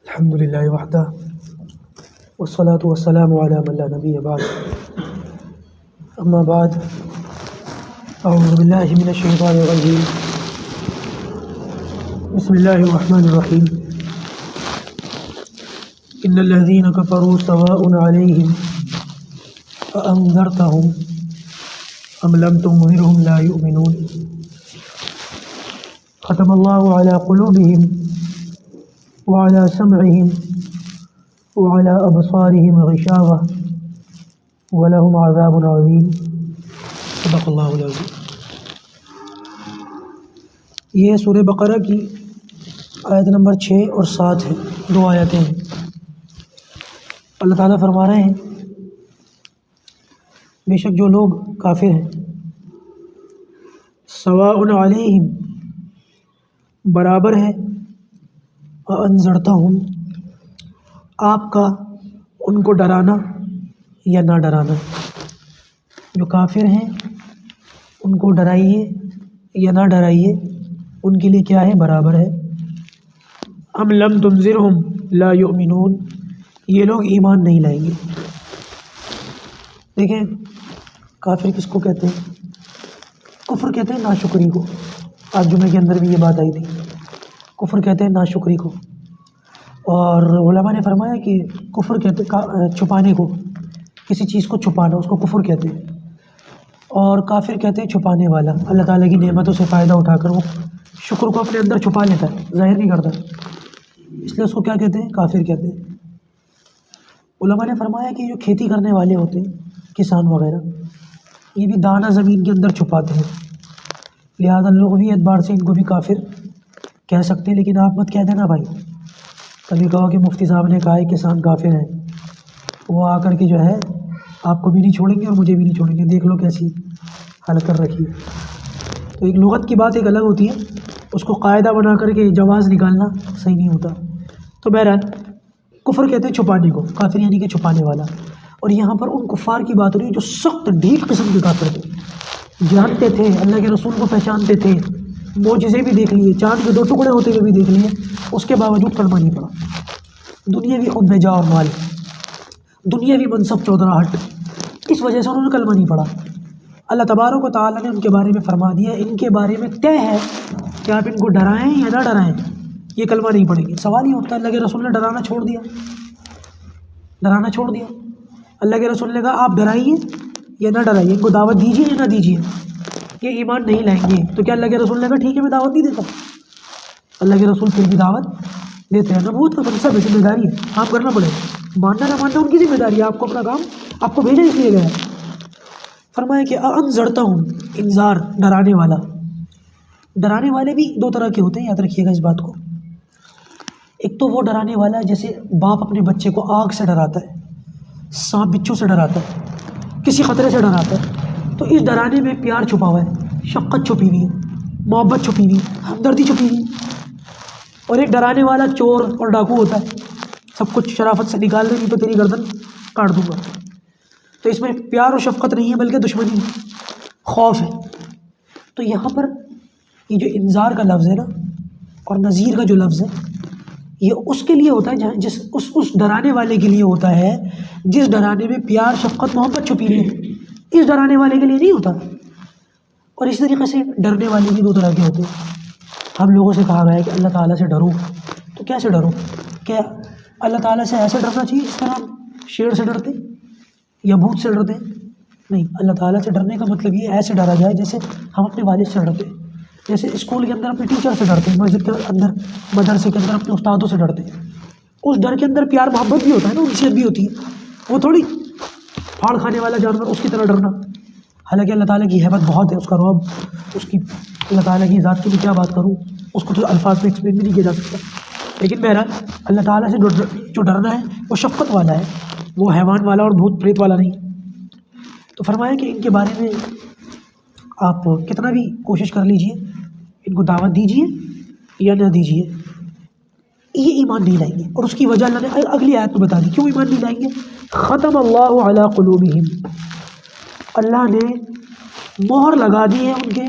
الحمد للہ وحدہ والصلاة والسلام علی من لا نبی بعد اما بعد اعوذ باللہ من الشیطان الرجیم بسم اللہ الرحمن الرحیم ان الذین کفروا سواء علیہم أأنذرتهم ام لم تنذرهم لا یؤمنون ختم اللہ علی قلوبہم وعلى سمعهم وعلى أبصارهم غشاوة ولهم عذاب عظيم صدق اللہ العظیم۔ یہ سورہ بقرہ کی آیت نمبر 6 اور 7 ہے، 2 آیتیں ہیں۔ اللہ تعالیٰ فرما رہے ہیں بے شک جو لوگ کافر ہیں، سواء علیہم برابر ہے، انذرتہم آپ کا ان کو ڈرانا یا نہ ڈرانا، جو کافر ہیں ان کو ڈرائیے یا نہ ڈرائیے، ان کے لیے کیا ہے؟ برابر ہے۔ ام لم تنذرہم لا یؤمنون، یہ لوگ ایمان نہیں لائیں گے۔ دیکھیں کافر کس کو کہتے ہیں؟ کفر کہتے ہیں ناشکری کو۔ آج جمعے کے اندر بھی یہ بات آئی تھی، کفر کہتے ہیں ناشکری کو، اور علماء نے فرمایا کہ کفر کہتے چھپانے کو، کسی چیز کو چھپانا، اس کو کفر کہتے ہیں، اور کافر کہتے ہیں چھپانے والا، اللہ تعالیٰ کی نعمتوں سے فائدہ اٹھا کر وہ شکر کو اپنے اندر چھپا لیتا ہے، ظاہر نہیں کرتا، اس لیے اس کو کیا کہتے ہیں؟ کافر کہتے ہیں۔ علماء نے فرمایا کہ جو کھیتی کرنے والے ہوتے ہیں، کسان وغیرہ، یہ بھی دانہ زمین کے اندر چھپاتے ہیں، لہذا لغوی اعتبار سے ان کو بھی کافر کہہ سکتے ہیں، لیکن آپ مت کہہ دینا بھائی، کبھی کہو کہ مفتی صاحب نے کہا ہے کسان کافر ہیں، وہ آ کر کے جو ہے آپ کو بھی نہیں چھوڑیں گے اور مجھے بھی نہیں چھوڑیں گے، دیکھ لو کیسی حالت کر رکھی ہے۔ تو ایک لغت کی بات ایک الگ ہوتی ہے، اس کو قاعدہ بنا کر کے جواز نکالنا صحیح نہیں ہوتا۔ تو بہرحال کفر کہتے ہیں چھپانے کو، کافر یعنی کہ چھپانے والا، اور یہاں پر ان کفار کی بات ہو رہی ہے جو سخت ڈھیٹ قسم کے کافر تھے، جانتے تھے اللہ کے رسول کو، پہچانتے تھے، معجزے بھی دیکھ لیے، چاند کے 2 ٹکڑے ہوتے ہوئے بھی دیکھ لیے، اس کے باوجود کلمہ نہیں پڑا۔ دنیاوی خود بھیجا اور مال، دنیاوی منصب چودراہٹ، اس وجہ سے انہوں نے کلمہ نہیں پڑھا۔ اللہ تبارک و تعالیٰ نے ان کے بارے میں فرما دیا، ان کے بارے میں طے ہے کہ آپ ان کو ڈرائیں یا نہ ڈرائیں، یہ کلمہ نہیں پڑھیں گے۔ سوال یہ اٹھتا ہے، اللہ کے رسول نے ڈرانا چھوڑ دیا، ڈرانا چھوڑ دیا۔ اللہ کے رسول نے کہا آپ ڈرائیے یا نہ ڈرائیے، ان کو دعوت دیجیے یا نہ دیجیے، یہ ایمان نہیں لائیں گے۔ تو کیا اللہ کے رسول نے کہا ٹھیک ہے میں دعوت نہیں دیتا؟ اللہ کے رسول پھر بھی دعوت دیتے ہیں۔ نبوت کا منصب ہے، ذمہ داری ہے، کام کرنا پڑے گا، ماننا نہ ماننا ان کی ذمہ داری ہے، آپ کو اپنا کام، آپ کو بھیجا اس لیے گیا ہے۔ فرمایا کہ انذرتہم، انذار، ڈرانے والا۔ ڈرانے والے بھی 2 طرح کے ہوتے ہیں، یاد رکھیے گا اس بات کو۔ ایک تو وہ ڈرانے والا جیسے باپ اپنے بچے کو آگ سے ڈراتا ہے، سانپ بچھو سے ڈراتا ہے، کسی خطرے سے ڈراتا ہے، تو اس ڈرانے میں پیار چھپا ہوا ہے، شفقت چھپی ہوئی ہے، محبت چھپی ہوئی ہے، ہمدردی چھپی ہوئی ہے۔ اور ایک ڈرانے والا چور اور ڈاکو ہوتا ہے، سب کچھ شرافت سے نکال دیں، نہیں تو تیری گردن کاٹ دوں گا۔ تو اس میں پیار اور شفقت نہیں ہے بلکہ دشمنی ہے، خوف ہے۔ تو یہاں پر یہ جو انذار کا لفظ ہے نا، اور نذیر کا جو لفظ ہے، یہ اس کے لیے ہوتا ہے جس اس ڈرانے والے کے لیے ہوتا ہے جس ڈرانے میں پیار، شفقت، محبت چھپی ہوئی ہے، اس ڈرانے والے کے لیے نہیں ہوتا۔ اور اس طریقے سے ڈرنے والے بھی 2 طرح کے ہوتے ہیں۔ ہم لوگوں سے کہا گیا ہے کہ اللہ تعالیٰ سے ڈرو، تو کیسے ڈرو؟ کیا اللہ تعالیٰ سے ایسے ڈرنا چاہیے جس طرح ہم شیر سے ڈرتے یا بھوت سے ڈرتے؟ نہیں، اللہ تعالیٰ سے ڈرنے کا مطلب یہ ایسے ڈرا جائے جیسے ہم اپنے والد سے ڈرتے، جیسے اسکول کے اندر اپنے ٹیچر سے ڈرتے، مسجد کے اندر، مدرسے کے اندر اپنے استادوں سے ڈرتے۔ اس ڈر کے اندر پیار محبت بھی ہوتا ہے نا، انسیت بھی ہوتی ہے، وہ تھوڑی پھاڑ کھانے والا جانور اس کی طرح ڈرنا۔ حالانکہ اللہ تعالیٰ کی ہیبت بہت ہے، اس کا رعب، اس کی، اللہ تعالیٰ کی ذات کی بھی کیا بات کروں، اس کو تو الفاظ میں ایکسپلین بھی نہیں کیا جا سکتا۔ لیکن بہرحال اللہ تعالیٰ سے جو ڈرنا ہے وہ شفقت والا ہے، وہ حیوان والا اور بھوت پریت والا نہیں۔ تو فرمایا کہ ان کے بارے میں آپ کتنا بھی کوشش کر لیجئے، ان کو دعوت دیجیے یا نہ دیجیے، یہ ایمان نہیں لائیں گے۔ اور اس کی وجہ اللہ نے اگلی آیت میں بتا دی کیوں ایمان نہیں لائیں گے۔ ختم اللہ علی قلوبہم، اللہ نے مہر لگا دی ہے ان کے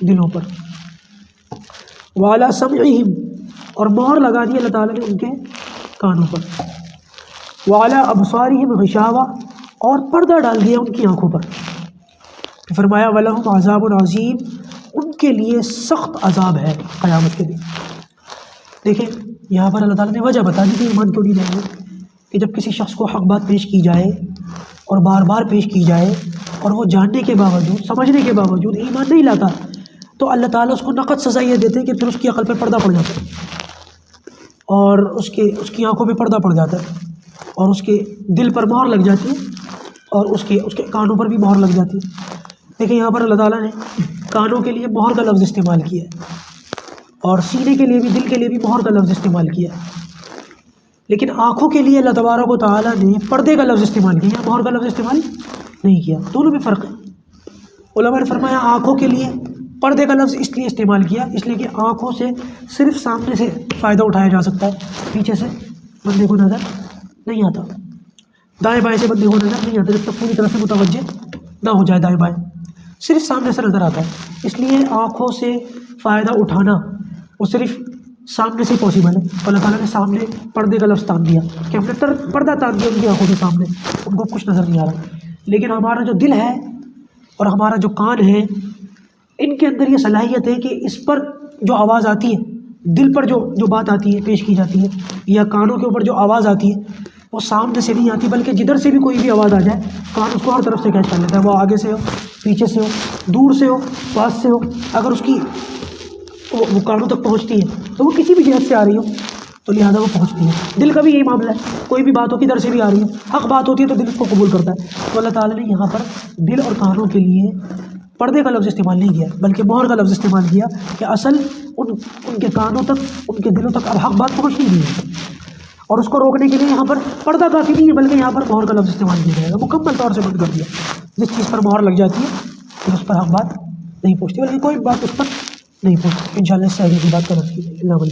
دلوں پر، وعلی سمعہم، اور مہر لگا دی اللہ تعالیٰ نے ان کے کانوں پر، وعلی ابصارہم غشاوہ، اور پردہ ڈال دیا ان کی آنکھوں پر. فرمایا ولہم عذاب عظیم، ان کے لیے سخت عذاب ہے قیامت کے دن. دیکھیں یہاں پر اللہ تعالیٰ نے وجہ بتا دی کہ ایمان کیوں نہیں لائیں گے، کہ جب کسی شخص کو حق بات پیش کی جائے اور بار بار پیش کی جائے اور وہ جاننے کے باوجود، سمجھنے کے باوجود ایمان نہیں لاتا، تو اللہ تعالیٰ اس کو نقد سزا یہ دیتے ہیں کہ پھر اس کی عقل پہ پردہ پڑ جاتا ہے اور اس کی آنکھوں پہ پردہ پڑ جاتا ہے اور اس کے دل پر مہر لگ جاتی ہے اور اس کے کانوں پر بھی مہر لگ جاتی ہے. دیکھیں یہاں پر اللہ تعالیٰ نے کانوں کے لیے مہر کا لفظ استعمال کیا ہے اور سینے کے لیے بھی، دل کے لیے بھی مہر کا لفظ استعمال کیا ہے، لیکن آنکھوں کے لیے اللہ تبارک و تعالیٰ نے پردے کا لفظ استعمال کیا، مہر کا لفظ استعمال نہیں کیا. دونوں میں فرق ہے. علماء نے فرمایا آنکھوں کے لیے پردے کا لفظ اس لیے استعمال کیا، اس لیے کہ آنکھوں سے صرف سامنے سے فائدہ اٹھایا جا سکتا ہے، پیچھے سے بندے کو نظر نہیں آتا، دائیں بائیں سے بندے کو نظر نہیں آتا جب تک پوری طرح سے متوجہ نہ ہو جائے دائیں بائیں، صرف سامنے سے نظر آتا ہے. اس لیے آنکھوں سے فائدہ اٹھانا وہ صرف سامنے سے پاسبل ہے. اللہ تعالیٰ نے سامنے پردے کا لفظ تان دیا کہ ہم نے پردہ تان دیا ان کی آنکھوں کے سامنے، ان کو کچھ نظر نہیں آ رہا. لیکن ہمارا جو دل ہے اور ہمارا جو کان ہے، ان کے اندر یہ صلاحیت ہے کہ اس پر جو آواز آتی ہے، دل پر جو بات آتی ہے، پیش کی جاتی ہے، یا کانوں کے اوپر جو آواز آتی ہے وہ سامنے سے نہیں آتی، بلکہ جدھر سے بھی کوئی بھی آواز آ جائے کان اس کو ہر طرف سے کیچ کر لیتا ہے، وہ آگے سے ہو، پیچھے سے ہو، دور سے ہو، پاس سے ہو. اگر اس کی وہ کانوں تک پہنچتی ہے تو وہ کسی بھی جہت سے آ رہی ہو تو لہٰذا وہ پہنچتی ہے. دل کا بھی یہی معاملہ ہے، کوئی بھی بات ہو کدھر سے بھی آ رہی ہے، حق بات ہوتی ہے تو دل اس کو قبول کرتا ہے. تو اللہ تعالیٰ نے یہاں پر دل اور کانوں کے لیے پردے کا لفظ استعمال نہیں کیا بلکہ مہر کا لفظ استعمال کیا کہ اصل ان کے کانوں تک، ان کے دلوں تک اب حق بات پہنچ نہیں ہے، اور اس کو روکنے کے لیے یہاں پر پردہ کافی نہیں ہے بلکہ یہاں پر مہر کا لفظ استعمال کیا جائے گا. مکمل طور سے بند کر دیا، جس چیز پر مہر لگ جاتی ہے پھر اس پر حق بات نہیں پہنچتی، بلکہ کوئی بات اس پر نہیں پہنچتی. انشاءاللہ اس سے آگے کی بات کرنا چاہیے. اللہ